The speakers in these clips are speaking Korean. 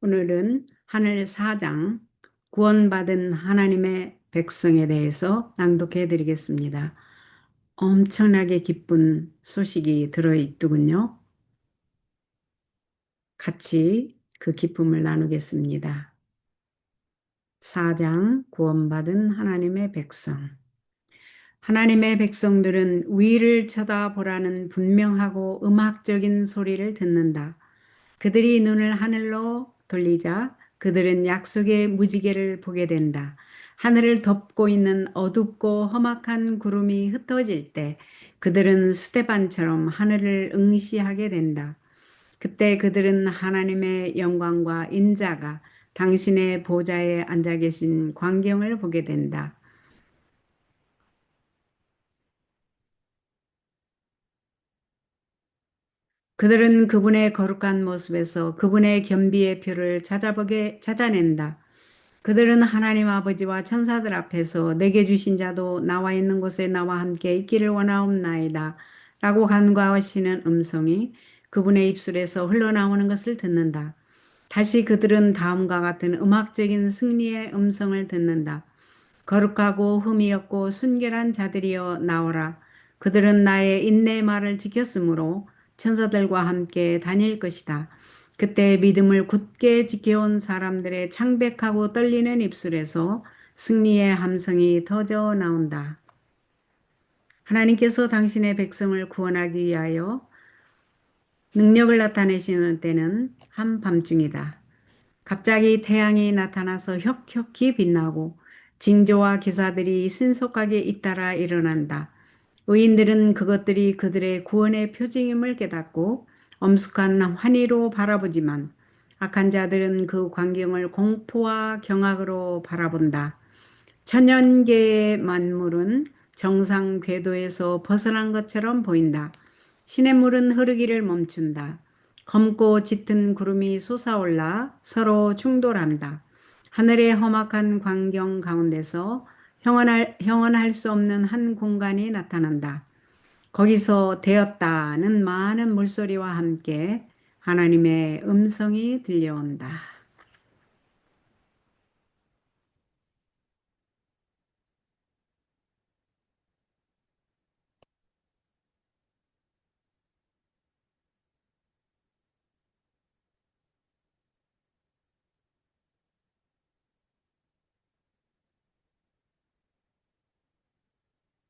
오늘은 하늘 4장 구원받은 하나님의 백성에 대해서 낭독해 드리겠습니다. 엄청나게 기쁜 소식이 들어있더군요. 같이 그 기쁨을 나누겠습니다. 4장 구원받은 하나님의 백성. 하나님의 백성들은 위를 쳐다보라는 분명하고 음악적인 소리를 듣는다. 그들이 눈을 하늘로 돌리자 그들은 약속의 무지개를 보게 된다. 하늘을 덮고 있는 어둡고 험악한 구름이 흩어질 때 그들은 스테반처럼 하늘을 응시하게 된다. 그때 그들은 하나님의 영광과 인자가 당신의 보좌에 앉아 계신 광경을 보게 된다. 그들은 그분의 거룩한 모습에서 그분의 겸비의 표를 찾아낸다. 그들은 하나님 아버지와 천사들 앞에서 내게 주신 자도 나와 있는 곳에 나와 함께 있기를 원하옵나이다. 라고 간구하시는 음성이 그분의 입술에서 흘러나오는 것을 듣는다. 다시 그들은 다음과 같은 음악적인 승리의 음성을 듣는다. 거룩하고 흠이 없고 순결한 자들이여 나오라. 그들은 나의 인내의 말을 지켰으므로 천사들과 함께 다닐 것이다. 그때 믿음을 굳게 지켜온 사람들의 창백하고 떨리는 입술에서 승리의 함성이 터져 나온다. 하나님께서 당신의 백성을 구원하기 위하여 능력을 나타내시는 때는 한밤중이다. 갑자기 태양이 나타나서 혁혁히 빛나고 징조와 기사들이 신속하게 잇따라 일어난다. 의인들은 그것들이 그들의 구원의 표징임을 깨닫고 엄숙한 환희로 바라보지만 악한 자들은 그 광경을 공포와 경악으로 바라본다. 천연계의 만물은 정상 궤도에서 벗어난 것처럼 보인다. 시냇물은 흐르기를 멈춘다. 검고 짙은 구름이 솟아올라 서로 충돌한다. 하늘의 험악한 광경 가운데서 형언할 수 없는 한 공간이 나타난다. 거기서 되었다는 많은 물소리와 함께 하나님의 음성이 들려온다.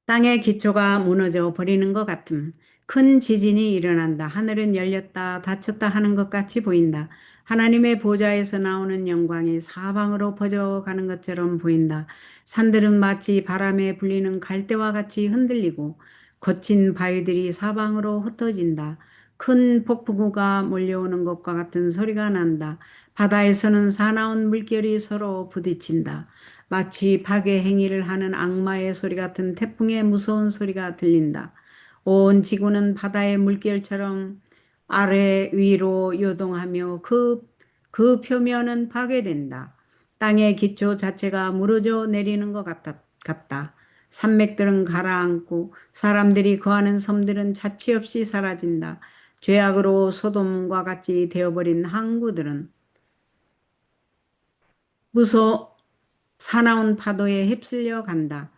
땅의 기초가 무너져 버리는 것 같음. 큰 지진이 일어난다. 하늘은 열렸다 닫혔다 하는 것 같이 보인다. 하나님의 보좌에서 나오는 영광이 사방으로 퍼져가는 것처럼 보인다. 산들은 마치 바람에 불리는 갈대와 같이 흔들리고 거친 바위들이 사방으로 흩어진다. 큰 폭풍우가 몰려오는 것과 같은 소리가 난다. 바다에서는 사나운 물결이 서로 부딪힌다. 마치 파괴 행위를 하는 악마의 소리 같은 태풍의 무서운 소리가 들린다. 온 지구는 바다의 물결처럼 아래 위로 요동하며 그 표면은 파괴된다. 땅의 기초 자체가 무너져 내리는 것 같다. 산맥들은 가라앉고 사람들이 거하는 섬들은 자취 없이 사라진다. 죄악으로 소돔과 같이 되어버린 항구들은 무서 사나운 파도에 휩쓸려 간다.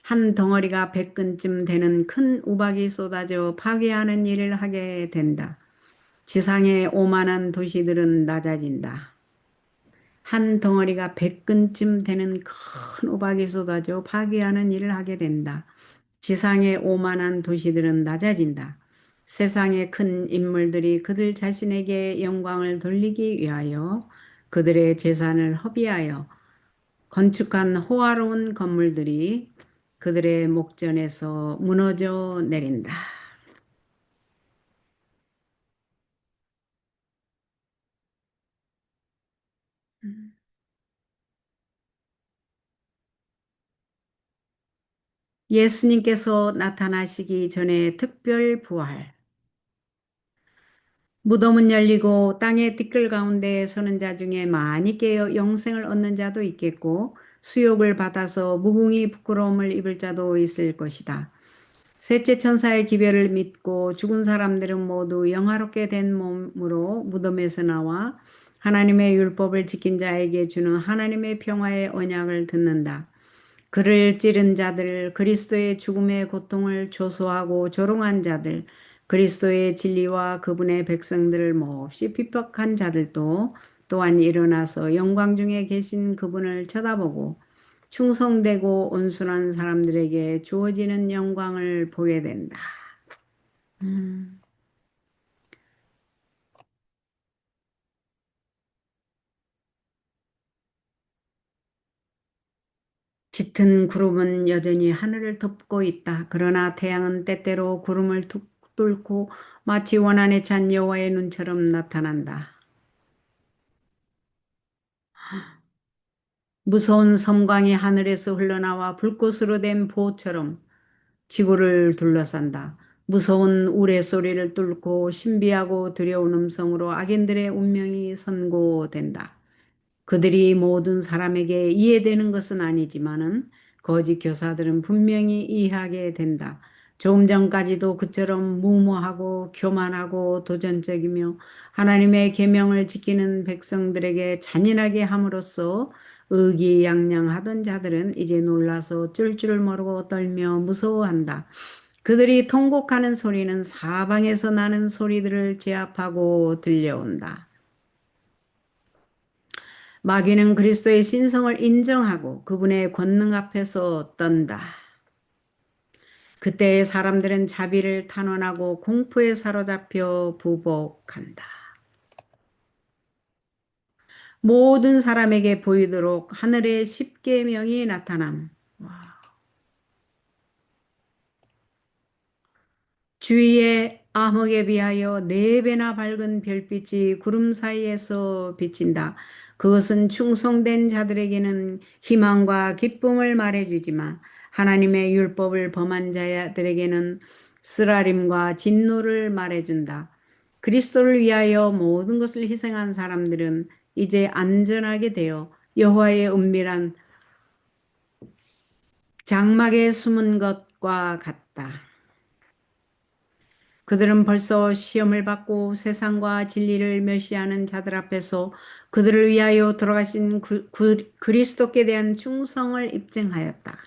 한 덩어리가 100근쯤 되는 큰 우박이 쏟아져 파괴하는 일을 하게 된다. 지상의 오만한 도시들은 낮아진다. 한 덩어리가 100근쯤 되는 큰 우박이 쏟아져 파괴하는 일을 하게 된다. 지상의 오만한 도시들은 낮아진다. 세상의 큰 인물들이 그들 자신에게 영광을 돌리기 위하여 그들의 재산을 허비하여 건축한 호화로운 건물들이 그들의 목전에서 무너져 내린다. 예수님께서 나타나시기 전에 특별 부활. 무덤은 열리고 땅의 티끌 가운데 서는 자 중에 많이 깨어 영생을 얻는 자도 있겠고 수욕을 받아서 무궁히 부끄러움을 입을 자도 있을 것이다. 셋째 천사의 기별을 믿고 죽은 사람들은 모두 영화롭게 된 몸으로 무덤에서 나와 하나님의 율법을 지킨 자에게 주는 하나님의 평화의 언약을 듣는다. 그를 찌른 자들, 그리스도의 죽음의 고통을 조소하고 조롱한 자들, 그리스도의 진리와 그분의 백성들을 몹시 핍박한 자들도 또한 일어나서 영광 중에 계신 그분을 쳐다보고 충성되고 온순한 사람들에게 주어지는 영광을 보게 된다. 음. 짙은 구름은 여전히 하늘을 덮고 있다. 그러나 태양은 때때로 구름을 툭 뚫고 마치 원한에 찬 여호와의 눈처럼 나타난다. 무서운 섬광이 하늘에서 흘러나와 불꽃으로 된 보처럼 지구를 둘러싼다. 무서운 우레소리를 뚫고 신비하고 두려운 음성으로 악인들의 운명이 선고된다. 그들이 모든 사람에게 이해되는 것은 아니지만은 거짓 교사들은 분명히 이해하게 된다. 조금 전까지도 그처럼 무모하고 교만하고 도전적이며 하나님의 계명을 지키는 백성들에게 잔인하게 함으로써 의기양양하던 자들은 이제 놀라서 쫄줄 모르고 떨며 무서워한다. 그들이 통곡하는 소리는 사방에서 나는 소리들을 제압하고 들려온다. 마귀는 그리스도의 신성을 인정하고 그분의 권능 앞에서 떤다. 그때 사람들은 자비를 탄원하고 공포에 사로잡혀 부복한다. 모든 사람에게 보이도록 하늘의 십계명이 나타남. 주위의 암흑에 비하여 네 배나 밝은 별빛이 구름 사이에서 비친다. 그것은 충성된 자들에게는 희망과 기쁨을 말해주지만 하나님의 율법을 범한 자들에게는 쓰라림과 진노를 말해준다. 그리스도를 위하여 모든 것을 희생한 사람들은 이제 안전하게 되어 여호와의 은밀한 장막에 숨은 것과 같다. 그들은 벌써 시험을 받고 세상과 진리를 멸시하는 자들 앞에서 그들을 위하여 돌아가신 그리스도께 대한 충성을 입증하였다.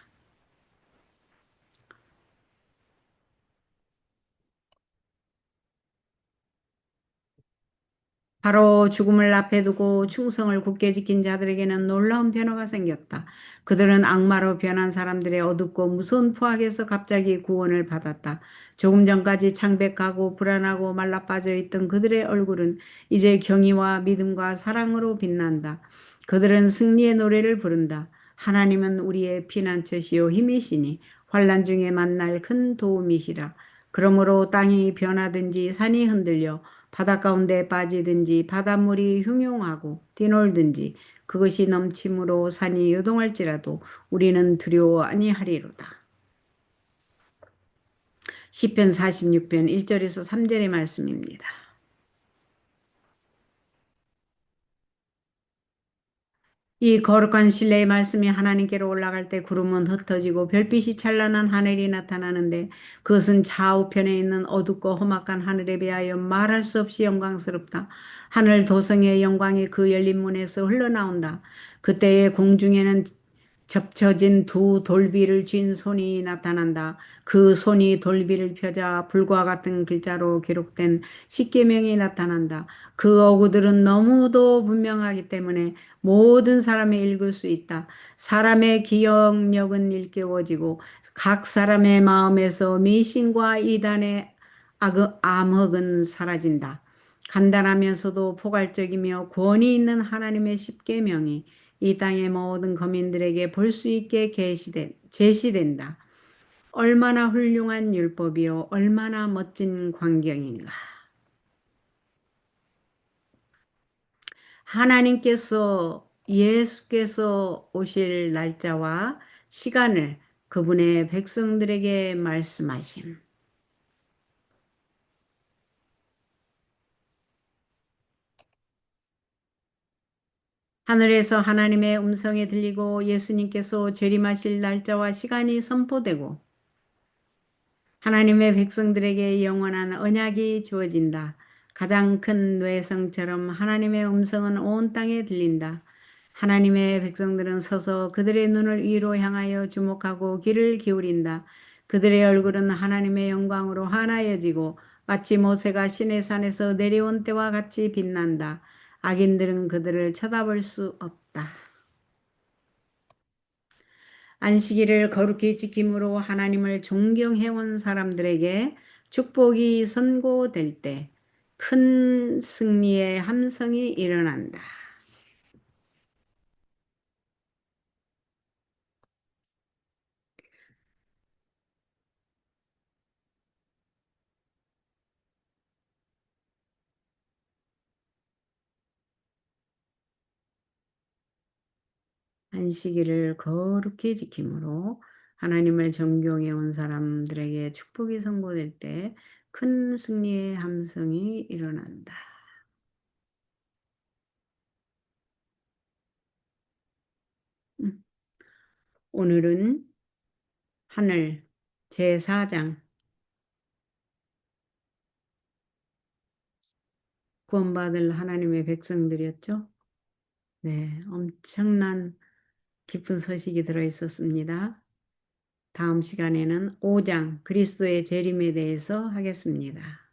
바로 죽음을 앞에 두고 충성을 굳게 지킨 자들에게는 놀라운 변화가 생겼다. 그들은 악마로 변한 사람들의 어둡고 무서운 포악에서 갑자기 구원을 받았다. 조금 전까지 창백하고 불안하고 말라빠져 있던 그들의 얼굴은 이제 경의와 믿음과 사랑으로 빛난다. 그들은 승리의 노래를 부른다. 하나님은 우리의 피난처시요 힘이시니 환난 중에 만날 큰 도움이시라. 그러므로 땅이 변하든지 산이 흔들려 바닷 가운데 빠지든지 바닷물이 흉용하고 뛰놀든지 그것이 넘침으로 산이 요동할지라도 우리는 두려워 아니하리로다. 시편 46편 1절에서 3절의 말씀입니다. 이 거룩한 신뢰의 말씀이 하나님께로 올라갈 때 구름은 흩어지고 별빛이 찬란한 하늘이 나타나는데 그것은 좌우편에 있는 어둡고 험악한 하늘에 비하여 말할 수 없이 영광스럽다. 하늘 도성의 영광이 그 열린 문에서 흘러나온다. 그때의 공중에는 접혀진 두 돌비를 쥔 손이 나타난다. 그 손이 돌비를 펴자 불과 같은 글자로 기록된 십계명이 나타난다. 그 어구들은 너무도 분명하기 때문에 모든 사람이 읽을 수 있다. 사람의 기억력은 일깨워지고 각 사람의 마음에서 미신과 이단의 암흑은 사라진다. 간단하면서도 포괄적이며 권위 있는 하나님의 십계명이 이 땅의 모든 거민들에게 볼 수 있게 제시된다. 얼마나 훌륭한 율법이요 얼마나 멋진 광경인가. 하나님께서 예수께서 오실 날짜와 시간을 그분의 백성들에게 말씀하심. 하늘에서 하나님의 음성이 들리고 예수님께서 재림하실 날짜와 시간이 선포되고 하나님의 백성들에게 영원한 언약이 주어진다. 가장 큰 뇌성처럼 하나님의 음성은 온 땅에 들린다. 하나님의 백성들은 서서 그들의 눈을 위로 향하여 주목하고 귀를 기울인다. 그들의 얼굴은 하나님의 영광으로 환하여지고 마치 모세가 시내 산에서 내려온 때와 같이 빛난다. 악인들은 그들을 쳐다볼 수 없다. 안식일을 거룩히 지킴으로 하나님을 존경해온 사람들에게 축복이 선고될 때 큰 승리의 함성이 일어난다. 안식일을 거룩히 지킴으로 하나님을 존경해온 사람들에게 축복이 선고될 때 큰 승리의 함성이 일어난다. 음, 오늘은 하늘 제4장 구원받을 하나님의 백성들이었죠. 네, 엄청난 기쁜 소식이 들어 있었습니다. 다음 시간에는 5장 그리스도의 재림에 대해서 하겠습니다.